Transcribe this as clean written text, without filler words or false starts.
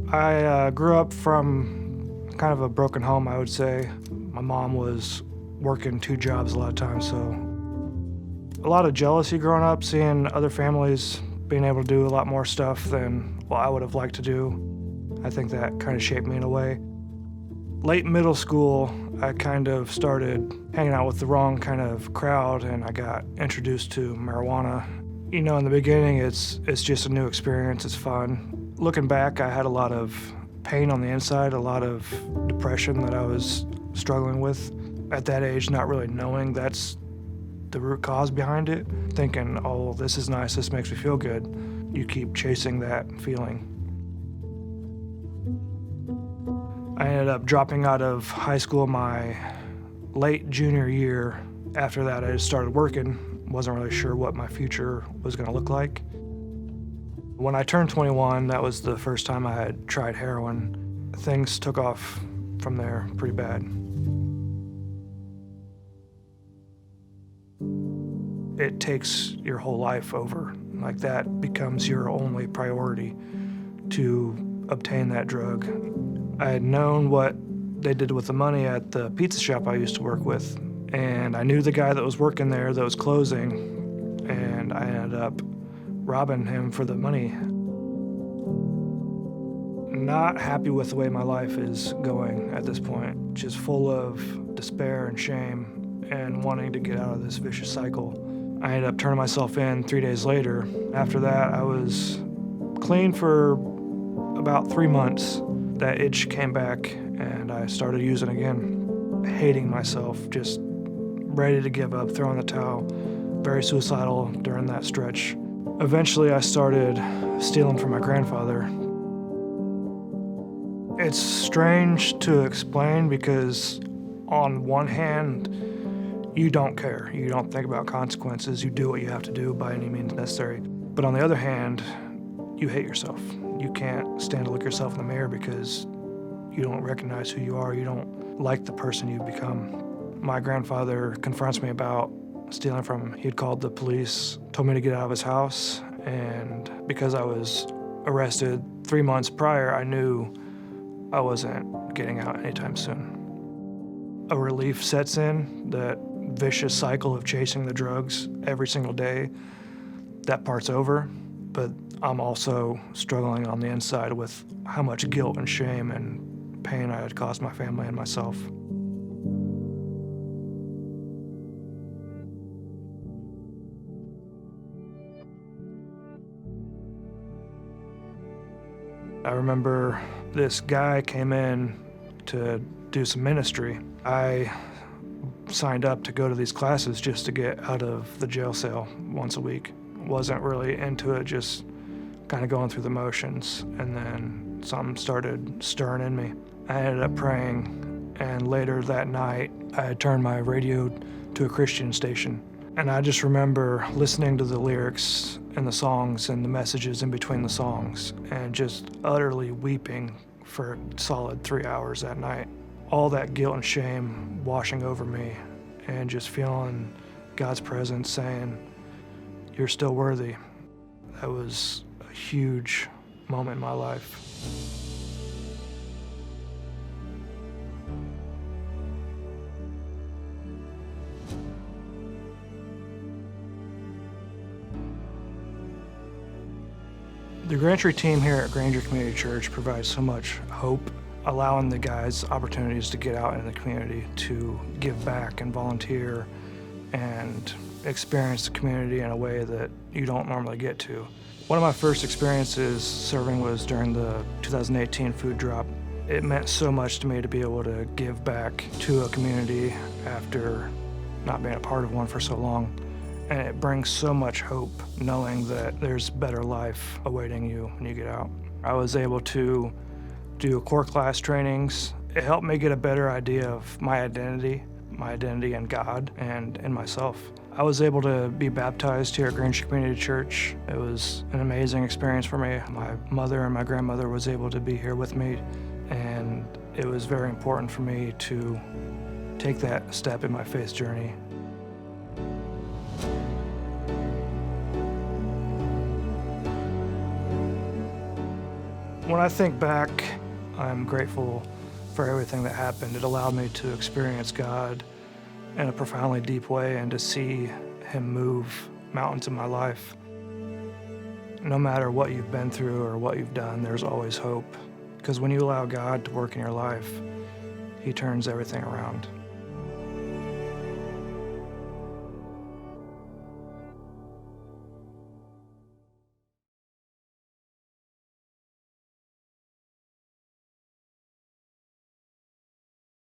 I grew up from kind of a broken home, I would say. My mom was working 2 jobs a lot of times, so a lot of jealousy growing up, seeing other families being able to do a lot more stuff than what I would have liked to do. I think that kind of shaped me in a way. Late middle school, I kind of started hanging out with the wrong kind of crowd, and I got introduced to marijuana. You know, in the beginning, it's just a new experience, it's fun. Looking back, I had a lot of pain on the inside, a lot of depression that I was struggling with. At that age, not really knowing that's the root cause behind it, thinking, oh, this is nice, this makes me feel good. You keep chasing that feeling. I ended up dropping out of high school my late junior year. After that, I just started working. Wasn't really sure what my future was going to look like. When I turned 21, that was the first time I had tried heroin. Things took off from there pretty bad. It takes your whole life over. Like, that becomes your only priority, to obtain that drug. I had known what they did with the money at the pizza shop I used to work with, and I knew the guy that was working there that was closing, and I ended up robbing him for the money. Not happy with the way my life is going at this point, just full of despair and shame and wanting to get out of this vicious cycle. I ended up turning myself in 3 days later. After that, I was clean for about 3 months. That itch came back and I started using again, hating myself, just ready to give up, throwing the towel, very suicidal during that stretch. Eventually I started stealing from my grandfather. It's strange to explain because on one hand, you don't care. You don't think about consequences. You do what you have to do by any means necessary. But on the other hand, you hate yourself. You can't stand to look yourself in the mirror because you don't recognize who you are. You don't like the person you've become. My grandfather confronts me about stealing from him. He had called the police, told me to get out of his house, and because I was arrested 3 months prior, I knew I wasn't getting out anytime soon. A relief sets in, that vicious cycle of chasing the drugs every single day. That part's over, but I'm also struggling on the inside with how much guilt and shame and pain I had caused my family and myself. I remember this guy came in to do some ministry. I signed up to go to these classes just to get out of the jail cell once a week. Wasn't really into it, just kind of going through the motions, and then something started stirring in me. I ended up praying, and later that night, I had turned my radio to a Christian station. And I just remember listening to the lyrics and the songs and the messages in between the songs, and just utterly weeping for a solid 3 hours that night. All that guilt and shame washing over me, and just feeling God's presence saying, "You're still worthy." That was a huge moment in my life. The Grantry team here at Granger Community Church provides so much hope, allowing the guys opportunities to get out in the community, to give back and volunteer and experience the community in a way that you don't normally get to. One of my first experiences serving was during the 2018 food drop. It meant so much to me to be able to give back to a community after not being a part of one for so long. And it brings so much hope knowing that there's better life awaiting you when you get out. I was able to do core class trainings. It helped me get a better idea of my identity in God and in myself. I was able to be baptized here at Granger Community Church. It was an amazing experience for me. My mother and my grandmother was able to be here with me, and it was very important for me to take that step in my faith journey. When I think back, I'm grateful for everything that happened. It allowed me to experience God in a profoundly deep way and to see Him move mountains in my life. No matter what you've been through or what you've done, there's always hope. Because when you allow God to work in your life, He turns everything around.